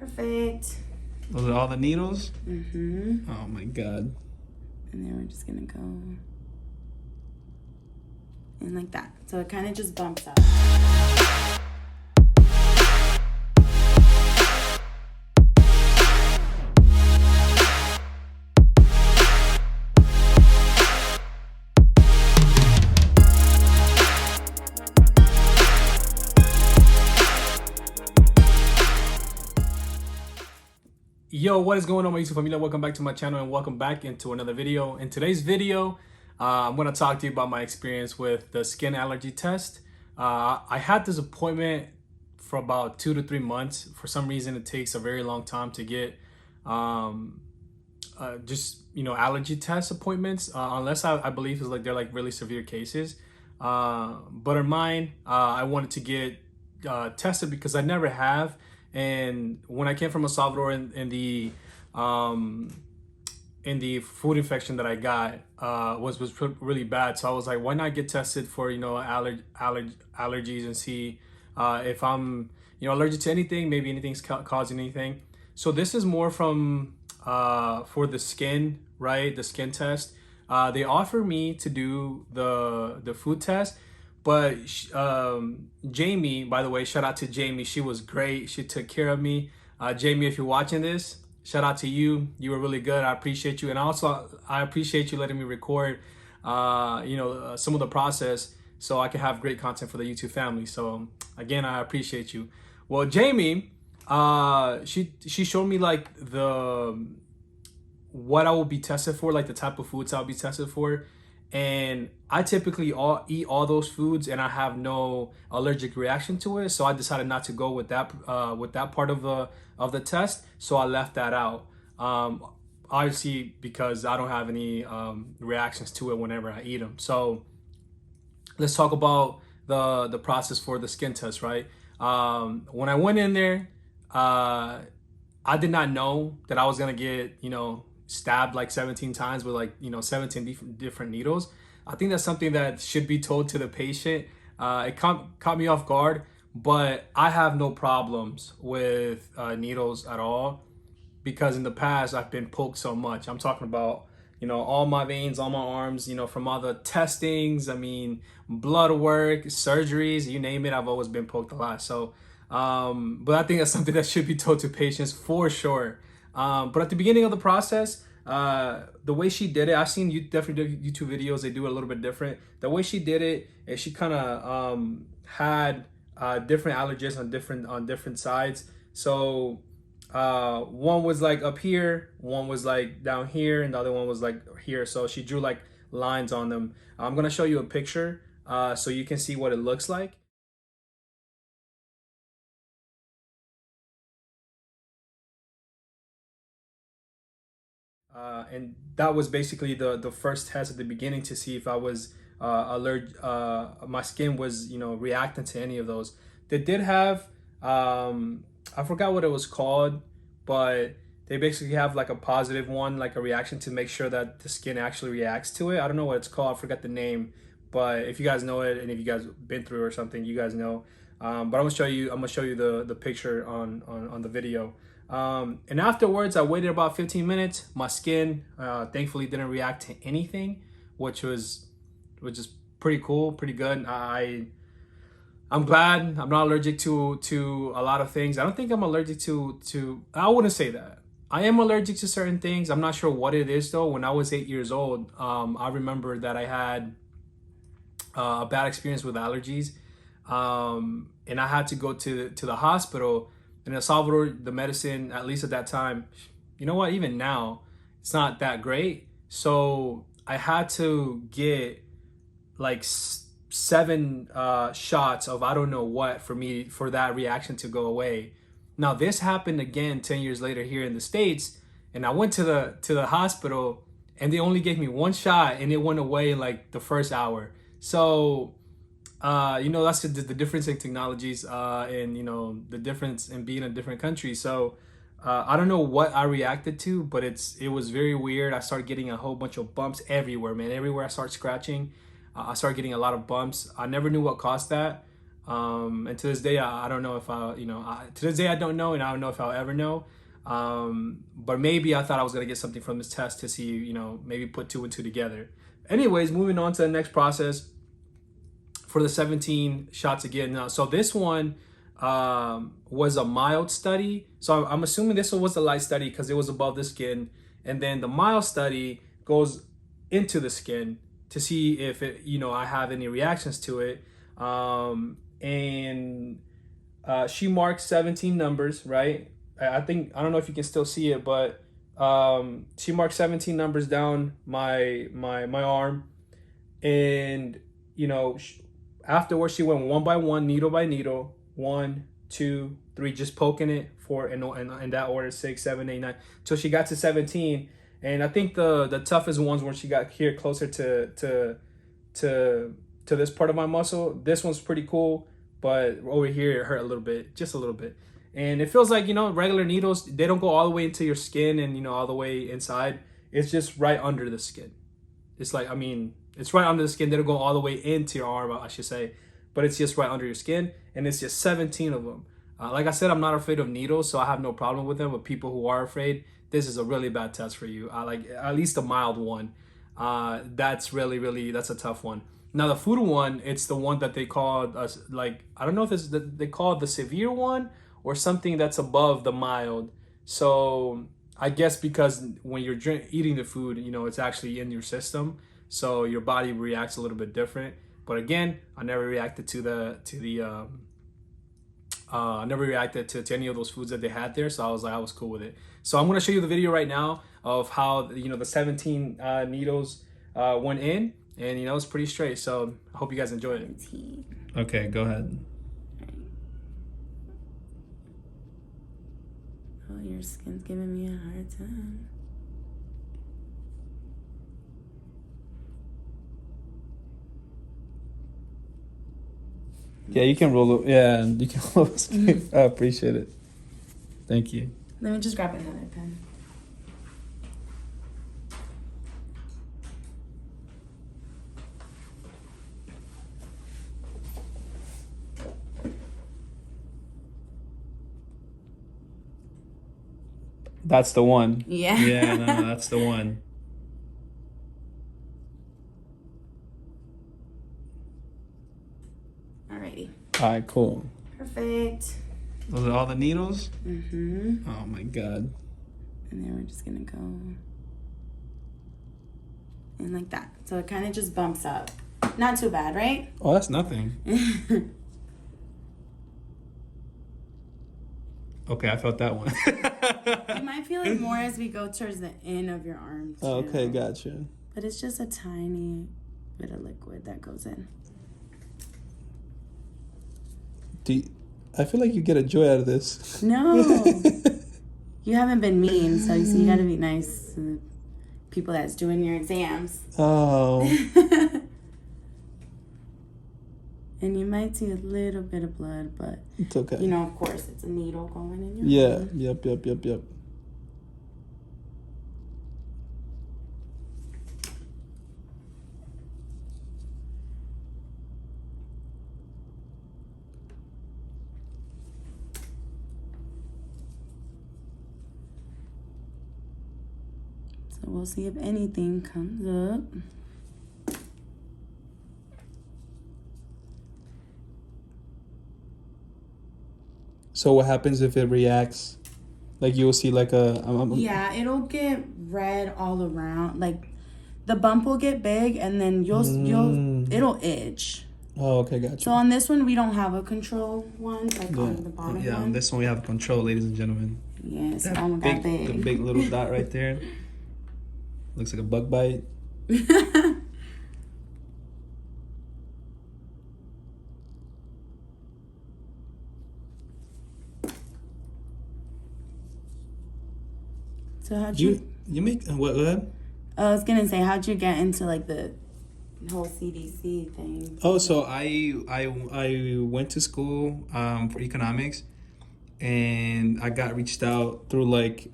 Perfect. Those are all the needles? Mm-hmm. Oh my God. And then we're just gonna go in like that. So it kind of just bumps up. Yo, what is going on, my YouTube family? Welcome back to my channel and welcome back into another video. In today's video, I'm going to talk to you about my experience with the skin allergy test. I had this appointment for about 2 to 3 months. For some reason, it takes a very long time to get allergy test appointments, unless I believe it's like they're like really severe cases. But in mine, I wanted to get tested because I never have. And when I came from El Salvador in the food infection that I got was really bad. So I was like, why not get tested for allergies and see if I'm allergic to anything, maybe anything's causing anything. So this is more from for the skin, right? The skin test. They offer me to do the food test. But Jamie, by the way, shout out to Jamie. She was great. She took care of me. Jamie, if you're watching this, shout out to you. You were really good. I appreciate you. And also, I appreciate you letting me record, some of the process so I can have great content for the YouTube family. So again, I appreciate you. Well, Jamie, she showed me like what I will be tested for, like the type of foods I'll be tested for. And I typically eat all those foods and I have no allergic reaction to it. So I decided not to go with that part of the test. So I left that out. Obviously because I don't have any reactions to it whenever I eat them. So let's talk about the process for the skin test, right? When I went in there, I did not know that I was gonna get, stabbed like 17 times with 17 different needles. I think that's something that should be told to the patient. It caught me off guard, but I have no problems with needles at all because in the past I've been poked so much. I'm talking about all my veins, all my arms, from all the testings, blood work, surgeries, you name it, I've always been poked a lot. So but I think that's something that should be told to patients for sure. But at the beginning of the process, the way she did it, I've seen different YouTube videos, they do it a little bit different. The way she did it is she kind of had different allergies on different sides. So one was like up here, one was like down here, and the other one was like here. So she drew like lines on them. I'm gonna show you a picture so you can see what it looks like. And that was basically the first test at the beginning to see if I was allergic, my skin was reacting to any of those. They did have I forgot what it was called, but they basically have like a positive one, like a reaction to make sure that the skin actually reacts to it. I don't know what it's called, I forgot the name, but if you guys know it and if you guys been through it or something, you guys know. But I'm gonna show you the picture on the video. And afterwards, I waited about 15 minutes. My skin, thankfully, didn't react to anything, which was just pretty cool, pretty good. I'm glad I'm not allergic to a lot of things. I don't think I'm allergic to. I wouldn't say that. I am allergic to certain things. I'm not sure what it is though. When I was 8 years old, I remember that I had a bad experience with allergies, and I had to go to the hospital. In El Salvador, the medicine, at least at that time, you know what, even now, it's not that great. So I had to get like 7 shots of I don't know what for that reaction to go away. Now this happened again 10 years later here in the States, and I went to the hospital and they only gave me 1 shot and it went away in like the first hour. So that's the difference in technologies and the difference in being in a different country. So I don't know what I reacted to, but it was very weird. I started getting a whole bunch of bumps everywhere, man. Everywhere I start scratching, I started getting a lot of bumps. I never knew what caused that. And to this day, I don't know if to this day I don't know, and I don't know if I'll ever know. But maybe I thought I was gonna get something from this test to see, maybe put 2 and 2 together. Anyways, moving on to the next process for the 17 shots again. Now, so this one was a mild study. So I'm assuming this one was a light study because it was above the skin, and then the mild study goes into the skin to see if it, I have any reactions to it. And she marked 17 numbers, right? I don't know if you can still see it, but she marked 17 numbers down my arm, and afterwards she went one by one, needle by needle, 1, 2, 3, just poking it for in that order, 6, 7, 8, 9, till she got to 17. And I think the toughest ones when she got here closer to this part of my muscle. This one's pretty cool, but over here it hurt a little bit, just a little bit. And it feels like, regular needles, they don't go all the way into your skin and, all the way inside. It's just right under the skin. It's like, it's right under the skin. They don't go all the way into your arm, I should say. But it's just right under your skin. And it's just 17 of them. Like I said, I'm not afraid of needles, so I have no problem with them. But people who are afraid, this is a really bad test for you. Like at least a mild one. That's that's a tough one. Now the food one, it's the one that they call, I don't know if they call it the severe one, or something that's above the mild. So I guess because when you're eating the food, it's actually in your system, so your body reacts a little bit different. But again, I never reacted to any of those foods that they had there, so I was cool with it. So I'm gonna show you the video right now of how the 17 needles went in, and it's pretty straight. So I hope you guys enjoy it. Okay, go ahead. Oh, your skin's giving me a hard time. Yeah, you can roll it. Yeah, you can roll it. I appreciate it. Thank you. Let me just grab another pen. That's the one. Yeah. Yeah, no, that's the one. Alrighty. All right, cool. Perfect. Those are all the needles? Mm-hmm. Oh my God. And then we're just gonna go in like that. So it kind of just bumps up. Not too bad, right? Oh, that's nothing. Okay, I felt that one. You might feel it more as we go towards the end of your arm too. Okay, gotcha. But it's just a tiny bit of liquid that goes in. I feel like you get a joy out of this. No. You haven't been mean, so you gotta be nice to the people that's doing your exams. Oh. And you might see a little bit of blood, but it's okay. Of course, it's a needle going in your arm. Yep. So we'll see if anything comes up. So what happens if it reacts? Like you'll see like yeah, it'll get red all around. Like the bump will get big, and then it'll itch. Oh, okay, gotcha. So on this one, we don't have a control one, like on the bottom one. On this one we have control, ladies and gentlemen. Yes, that big. The big little dot right there. Looks like a bug bite. So how'd you make what? I was gonna say, how'd you get into like the whole CDC thing? Oh, so I went to school for economics, and I got reached out through like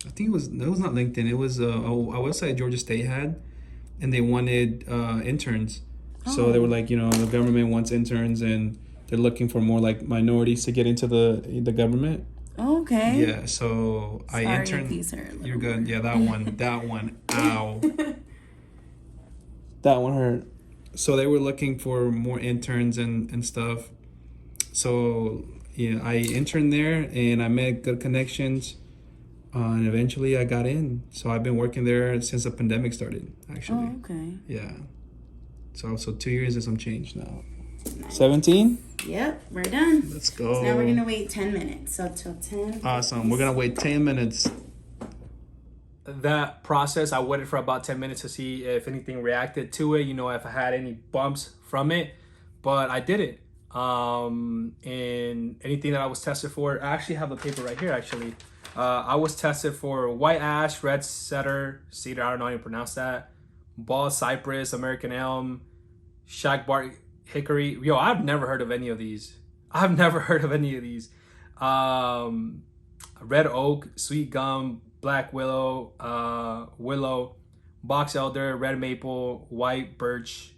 I think it was not LinkedIn. It was a website Georgia State had, and they wanted interns. So they were like, the government wants interns, and They're looking for more like minorities to get into the government. Okay. Yeah, so I Sorry interned. if these are a little You're good. more. Yeah, that one. That one. Ow. That one hurt. So they were looking for more interns and stuff. So yeah, I interned there and I made good connections. And eventually I got in. So I've been working there since the pandemic started, actually. Oh, okay. Yeah. So 2 years and some change now. 17? Yep, we're done. Let's go. So now we're gonna wait 10 minutes. So till 10. Awesome. We're gonna wait 10 minutes. That process, I waited for about 10 minutes to see if anything reacted to it, you know, if I had any bumps from it, but I didn't. And anything that I was tested for, I actually have the paper right here, actually. I was tested for white ash, red cedar, I don't know how you pronounce that, bald cypress, American elm, shagbark hickory. Yo, I've never heard of any of these. Red oak, sweet gum, black willow, willow, box elder, red maple, white birch.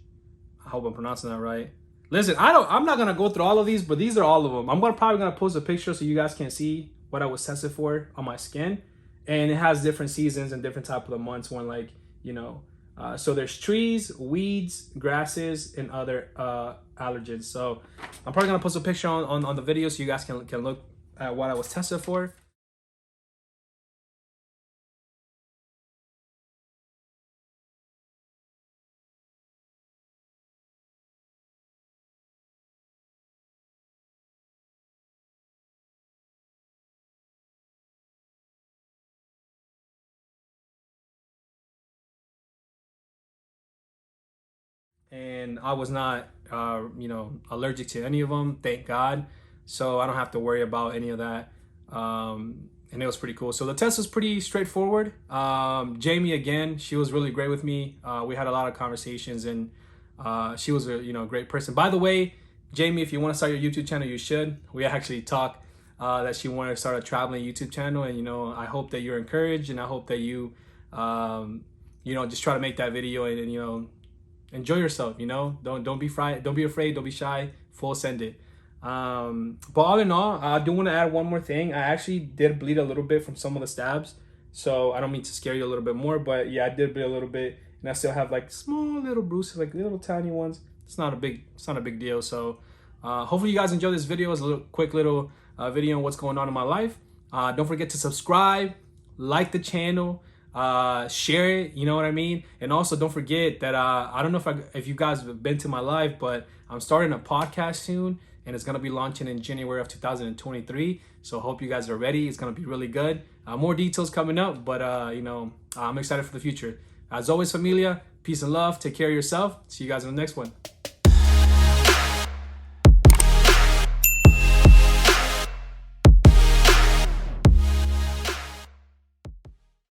I hope I'm pronouncing that right. Listen, I'm not gonna go through all of these, but these are all of them. I'm probably gonna post a picture so you guys can see what I was tested for on my skin, and it has different seasons and different type of the months when, like, you know. So there's trees, weeds, grasses, and other allergens. So I'm probably gonna post a picture on the video so you guys can look at what I was tested for. And I was not, allergic to any of them, thank God. So I don't have to worry about any of that. And it was pretty cool. So the test was pretty straightforward. Jamie, again, she was really great with me. We had a lot of conversations, and she was a great person. By the way, Jamie, if you want to start your YouTube channel, you should. We actually talked that she wanted to start a traveling YouTube channel, and I hope that you're encouraged, and I hope that you just try to make that video and enjoy yourself. Don't be afraid, don't be shy, full send it. But all in all, I do want to add one more thing. I actually did bleed a little bit from some of the stabs, so I don't mean to scare you a little bit more, but yeah, I did bleed a little bit, and I still have like small little bruises, like little tiny ones. It's not a big deal. So hopefully you guys enjoy this video. It's a quick little video on what's going on in my life. Don't forget to subscribe, like the channel, share it, you know what I mean? And also don't forget that I don't know if you guys have been to my live, but I'm starting a podcast soon, and it's gonna be launching in January of 2023. So hope you guys are ready. It's gonna be really good. More details coming up, but I'm excited for the future. As always, familia, peace and love. Take care of yourself. See you guys in the next one.